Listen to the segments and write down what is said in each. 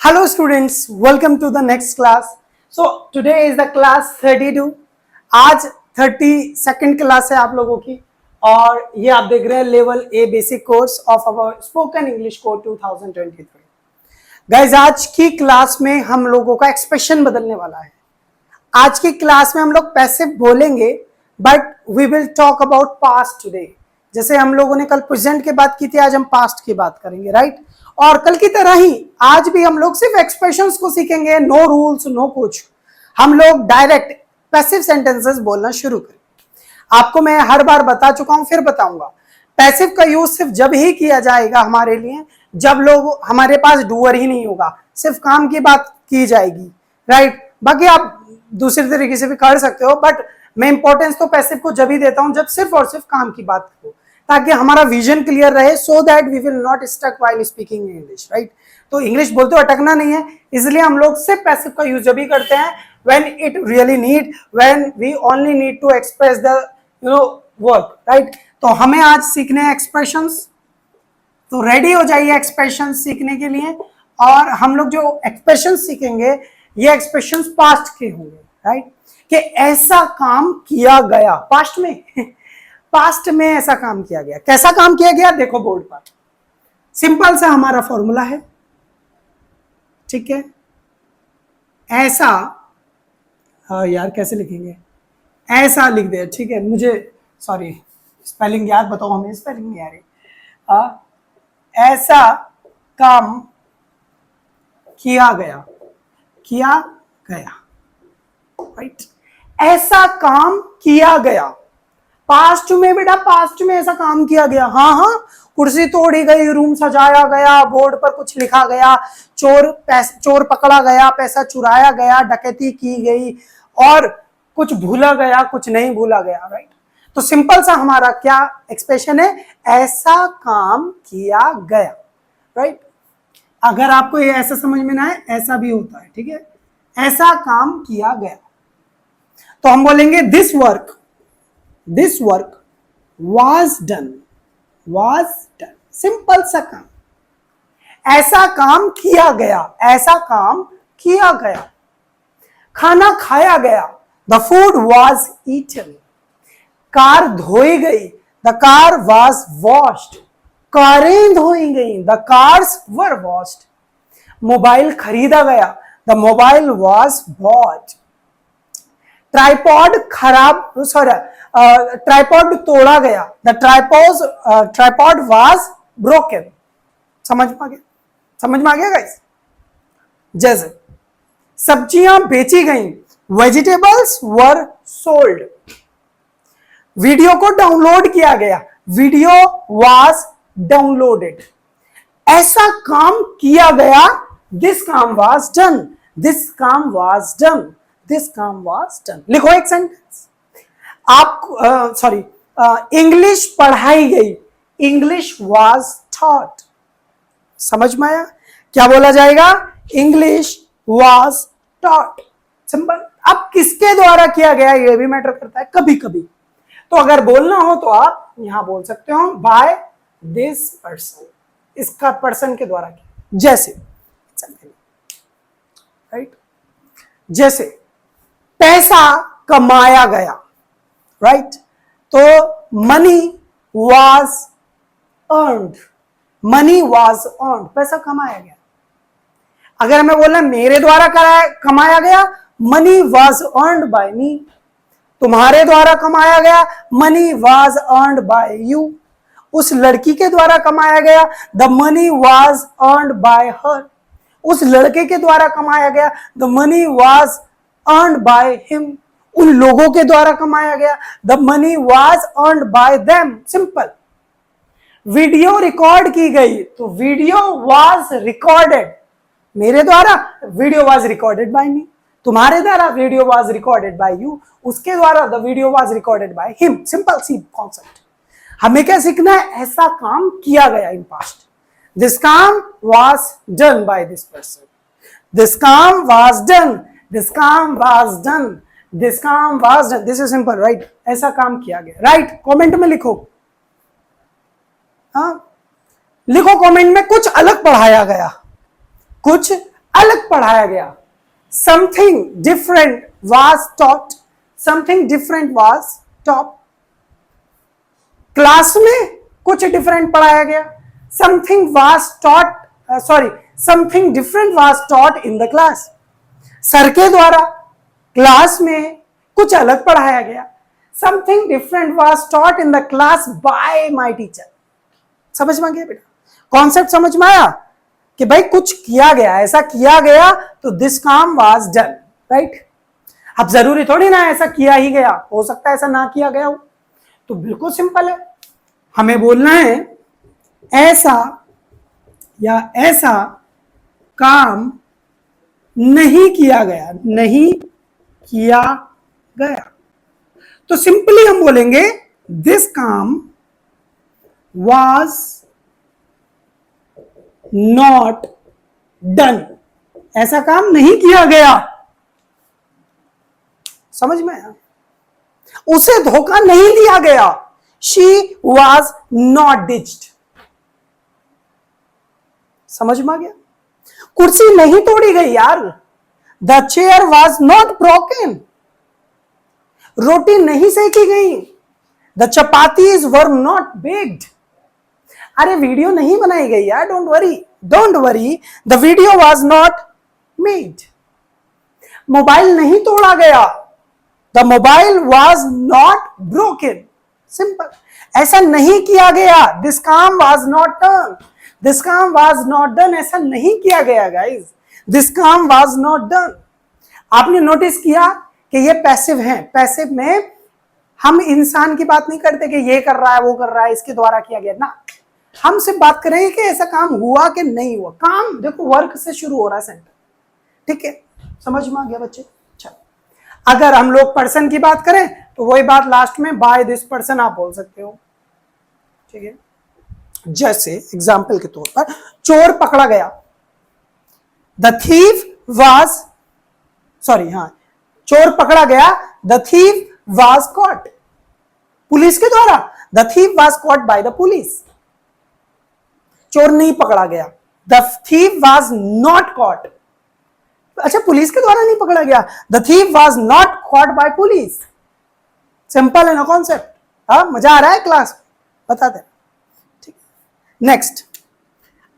Hello students, welcome to the next class. So today is the class 32. आज 32nd class है आप लोगों की और ये आप देख रहे हैं level A basic course of our spoken English course 2023. Guys आज की क्लास में हम लोगों का एक्सप्रेशन बदलने वाला है. आज की क्लास में हम लोग पैसिव बोलेंगे but we will talk about past today. जैसे हम लोगों ने कल प्रेजेंट की बात की थी, आज हम पास्ट की बात करेंगे, राइट? और कल की तरह ही आज भी हम लोग सिर्फ एक्सप्रेशंस को सीखेंगे, नो रूल्स नो कुछ. हम लोग डायरेक्ट पैसिव सेंटेंसेस बोलना शुरू करें. आपको मैं हर बार बता चुका हूं, फिर बताऊंगा. पैसिव का यूज सिर्फ जब ही किया जाएगा हमारे लिए जब लोग हमारे पास डूअर ही नहीं होगा, सिर्फ काम की बात की जाएगी, राइट? बाकी आप दूसरे तरीके से भी कर सकते हो, बट मैं इंपॉर्टेंस तो पैसिव को जब ही देता हूं जब सिर्फ और सिर्फ काम की बात हो, ताकि हमारा विजन क्लियर रहे, so that we will not stuck while speaking English, right? तो इंग्लिश बोलते हुए अटकना नहीं है, इसलिए हम लोग सिर्फ पैसिव का यूज जब ही करते हैं when it really need, when we only need to express the work, right? तो हमें आज सीखने हैं एक्सप्रेशंस. तो रेडी हो जाइए एक्सप्रेशन सीखने के लिए. और हम लोग जो एक्सप्रेशन सीखेंगे ये एक्सप्रेशन पास्ट के होंगे, राइट? कि ऐसा काम किया गया पास्ट में. पास्ट में ऐसा काम किया गया. कैसा काम किया गया देखो बोर्ड पर. सिंपल सा हमारा फॉर्मूला है, ठीक है? ऐसा, हाँ यार कैसे लिखेंगे, ऐसा लिख दे, ठीक है? मुझे सॉरी स्पेलिंग याद, बताओ हमें स्पेलिंग नहीं आ रही. ऐसा काम किया गया, किया गया, राइट? ऐसा काम किया गया. पास्ट में बेटा, पास्ट में ऐसा काम किया गया. हाँ हाँ, कुर्सी तोड़ी गई, रूम सजाया गया, बोर्ड पर कुछ लिखा गया, चोर पकड़ा गया, पैसा चुराया गया, डकैती की गई, और कुछ भूला गया, कुछ नहीं भूला गया, राइट? तो सिंपल सा हमारा क्या एक्सप्रेशन है, ऐसा काम किया गया, राइट? अगर आपको ये ऐसा समझ में ना है, ऐसा भी होता है, ठीक है? ऐसा काम किया गया. तो हम बोलेंगे this work was done. Simple सा काम. ऐसा काम किया गया, ऐसा काम किया गया. खाना खाया गया, the food was eaten. Car धोई गई, the car was washed. कारें धोई गई, the cars were washed. Mobile खरीदा गया, the mobile was bought. Tripod tripod तोड़ा गया, द ट्राइपॉड वाज ब्रोकन. समझ में आ गया गाइस? जैसे सब्जियां बेची गई, वेजिटेबल्स वर सोल्ड. वीडियो को डाउनलोड किया गया, वीडियो वाज डाउनलोडेड. ऐसा काम किया गया, दिस काम वाज डन. दिस काम वाज डन. दिस काम वाज डन. लिखो एक सेंटेंस. आप इंग्लिश पढ़ाई गई, इंग्लिश वाज टॉट. समझ में आया? क्या बोला जाएगा? English was taught. सिंपल. अब किसके द्वारा किया गया ये भी मैटर करता है कभी कभी. तो अगर बोलना हो तो आप यहां बोल सकते हो बाय दिस पर्सन. इसका पर्सन के द्वारा किया. जैसे राइट, जैसे पैसा कमाया गया, राइट? तो money was earned. Money was earned. पैसा कमाया गया. अगर हमें बोलना मेरे द्वारा कमाया गया, money was earned by me. तुम्हारे द्वारा कमाया गया, money was earned by you. उस लड़की के द्वारा कमाया गया, the money was earned by her. उस लड़के के द्वारा कमाया गया, the money was earned by him. उन लोगों के द्वारा कमाया गया, the money was earned by them. Simple. Video record की गई, तो वीडियो वाज रिकॉर्डेड. मेरे द्वारा video was recorded by me. तुम्हारे द्वारा video was recorded by you. उसके द्वारा the video was recorded by him. Simple सी कॉन्सेप्ट. हमें क्या सीखना है? ऐसा काम किया गया इन पास्ट. दिस काम was done by this person. This काम वाज डन. This काम was done. This काम was done. This is simple, right? ऐसा काम किया गया, right? कमेंट में लिखो. हाँ, लिखो कमेंट में कुछ अलग पढ़ाया गया, कुछ अलग पढ़ाया गया, something different was taught, something different was taught, class में कुछ डिफरेंट पढ़ाया गया, something was taught, something different was taught in the class, sir के द्वारा क्लास में कुछ अलग पढ़ाया गया, something different was taught in the class by my teacher. समझ में गया बेटा, कॉन्सेप्ट समझ में आया कि भाई कुछ किया गया, ऐसा किया गया तो दिस काम वाज डन, राइट। अब जरूरी थोड़ी ना ऐसा किया ही गया, हो सकता है ऐसा ना किया गया हो, तो बिल्कुल सिंपल है, हमें बोलना है ऐसा या ऐसा काम नहीं किया गया, नहीं किया गया। तो सिंपली हम बोलेंगे दिस काम was not done, ऐसा काम नहीं किया गया। समझ में आया, उसे धोखा नहीं दिया गया, she was not ditched। समझ में आ गया, कुर्सी नहीं तोड़ी गई यार, the chair was not broken, रोटी नहीं सेकी गई, the chapatis were not baked। अरे वीडियो नहीं बनाई गई यार, don't worry the video was not made. Mobile नहीं तोड़ा गया, the mobile was not broken. Simple, ऐसा नहीं किया गया, दिस काम वाज नॉट डन, दिस काम वाज नॉट डन, ऐसा नहीं किया गया गाइस, दिस काम वाज नॉट डन। आपने नोटिस किया कि ये पैसिव है, पैसिव में हम इंसान की बात नहीं करते कि ये कर रहा है वो कर रहा है इसके द्वारा किया गया ना, हम सिर्फ बात करेंगे कि ऐसा काम हुआ कि नहीं हुआ। काम देखो वर्क से शुरू हो रहा है सेंटर, ठीक है, समझ में आ गया बच्चे। चलो, अगर हम लोग पर्सन की बात करें तो वही बात लास्ट में बाय दिस पर्सन आप बोल सकते हो, ठीक है। जैसे एग्जाम्पल के तौर पर चोर पकड़ा गया, द थीफ वाज चोर पकड़ा गया, the thief was cot, police के द्वारा, the thief was caught by the police. चोर नहीं पकड़ा गया, the thief was not caught. अच्छा, पुलिस के द्वारा नहीं पकड़ा गया, the thief was not caught by police. Simple है ना कॉन्सेप्ट, हाँ मजा आ रहा है क्लास, बताते हैं, ठीक। नेक्स्ट,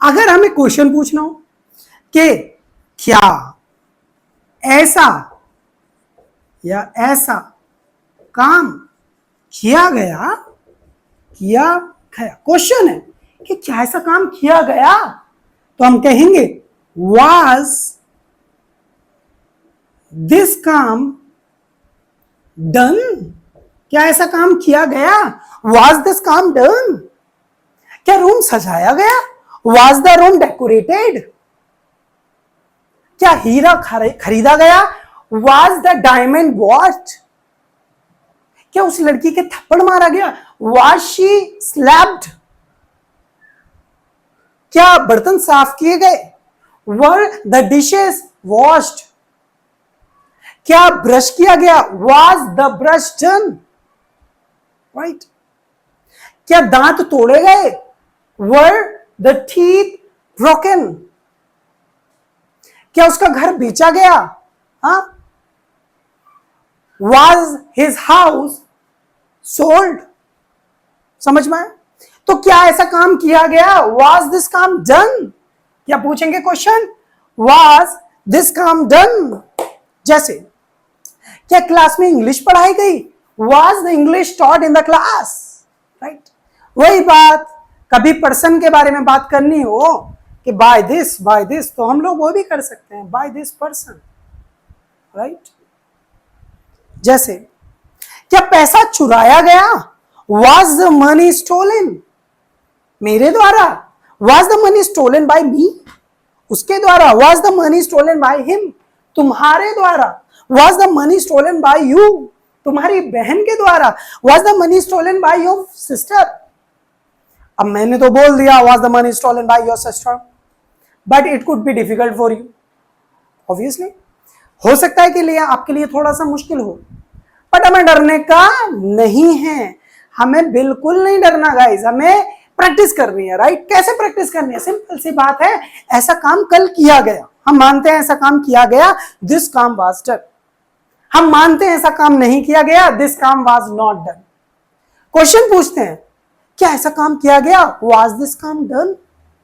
अगर हमें क्वेश्चन पूछना हो कि क्या ऐसा या ऐसा काम किया गया, क्वेश्चन है कि क्या ऐसा काम किया गया, तो हम कहेंगे was this काम done, क्या ऐसा काम किया गया, was this काम done, क्या रूम सजाया गया, was the room decorated, क्या हीरा खरीदा गया, was the diamond bought, क्या उस लड़की के थप्पड़ मारा गया, was she slapped, क्या बर्तन साफ किए गए, were the dishes washed, क्या ब्रश किया गया, was the brush done, right, क्या दांत तोड़े गए, were the teeth broken, क्या उसका घर बेचा गया, हाँ, was his house sold। समझ में आया, तो क्या ऐसा काम किया गया, was this काम done, क्या पूछेंगे क्वेश्चन, was this काम done। जैसे क्या क्लास में इंग्लिश पढ़ाई गई, was the English taught in the class, right। वही बात, कभी पर्सन के बारे में बात करनी हो कि by this, तो हम लोग वो भी कर सकते हैं, by this person, right। जैसे क्या पैसा चुराया गया, was the money stolen, मेरे द्वारा, was the money stolen by me, उसके द्वारा, was the money stolen by him, तुम्हारे द्वारा, was the money stolen by you, तुम्हारी बहन के द्वारा, was the money stolen by your sister। अब मैंने तो बोल दिया was the money stolen by your sister, but it could be difficult for you, obviously। हो सकता है कि लिए आपके लिए थोड़ा सा मुश्किल हो, बट हमें डरने का नहीं है, हमें बिल्कुल नहीं डरना गाइस, हमें प्रैक्टिस करनी है, राइट। कैसे प्रैक्टिस करनी है, सिंपल सी बात है, ऐसा काम कल किया गया, हम मानते हैं ऐसा काम किया गया, दिस काम वाज डन। हम मानते हैं ऐसा काम नहीं किया गया, दिस काम वाज नॉट डन। क्वेश्चन पूछते हैं क्या ऐसा काम किया गया, वाज दिस काम डन?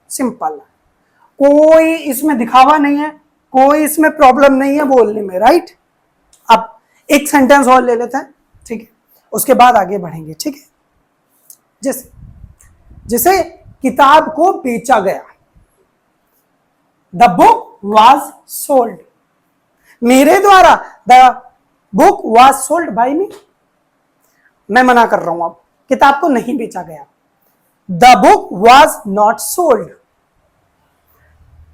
सिंपल, कोई इसमें दिखावा नहीं है, कोई इसमें प्रॉब्लम नहीं है बोलने में, राइट। अब एक सेंटेंस और ले लेते हैं, ठीक है, उसके बाद आगे बढ़ेंगे, ठीक है। जैसे किताब को बेचा गया, द बुक वॉज सोल्ड, मेरे द्वारा, the book was sold by me. मैं मना कर रहा हूं, अब किताब को नहीं बेचा गया, the book was not sold,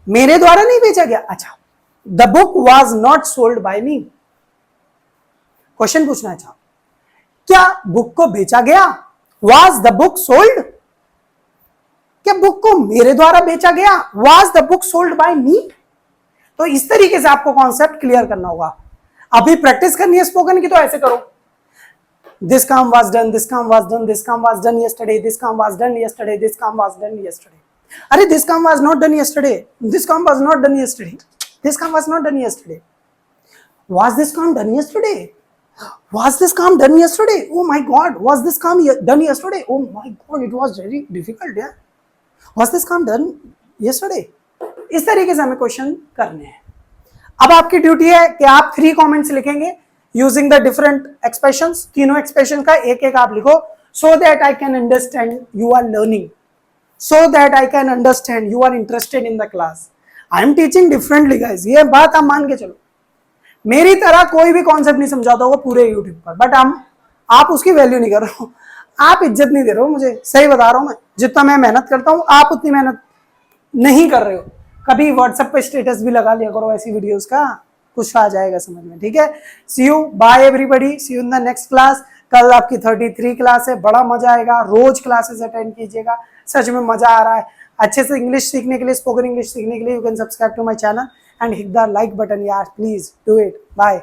मेरे द्वारा नहीं बेचा गया। अच्छा, the book was not sold by me. Question पूछना चाहूं, क्या बुक को बेचा गया, वॉज द बुक सोल्ड? क्या बुक को मेरे द्वारा बेचा गया, was the book sold by me? तो इस तरीके से आपको कॉन्सेप्ट क्लियर करना होगा। अभी प्रैक्टिस करनी है स्पोकन की, तो ऐसे करो, दिस काम वाज डन, दिस काम वाज डन, दिस काम वाज डन यस्टरडे, दिस काम वाज डन यस्टरडे, दिस काम वाज डन यस्टरडे। अरे दिस काम was not done yesterday, this काम was not done yesterday, this काम was not done yesterday, was this काम done yesterday, was this काम done yesterday? Oh my god, was this काम done yesterday? Oh my god, it was very difficult, yeah. Was this काम done yesterday? इस तरीके से हमें question करने हैं। अब आपकी ड्यूटी है कि आप 3 कमेंट्स लिखेंगे यूजिंग द डिफरेंट एक्सप्रेशंस। तीनों एक्सप्रेशन का एक एक आप लिखो, so that I can understand you are learning, so that I can understand you are interested in the class. I am teaching differently guys, ये बात आप मान के चलो। मेरी तरह कोई भी कॉन्सेप्ट नहीं समझाता होगा पूरे यूट्यूब पर, बट आप उसकी वैल्यू नहीं कर रहे हो, आप इज्जत नहीं दे रहे हो मुझे, सही बता रहा हूं मैं। जितना मैं मेहनत करता हूं आप उतनी मेहनत नहीं कर रहे हो। कभी व्हाट्सएप पे स्टेटस भी लगा लिया करो ऐसी वीडियोस का, कुछ आ जाएगा समझ में, ठीक है। See you, bye everybody, see you in the next class. कल आपकी 33 क्लास है, बड़ा मजा आएगा, रोज क्लासेस अटेंड कीजिएगा, सच में मजा आ रहा है। अच्छे से इंग्लिश सीखने के लिए, स्पोकन इंग्लिश सीखने के लिए you can subscribe to my channel and hit the like button, yeah, please do it. Bye.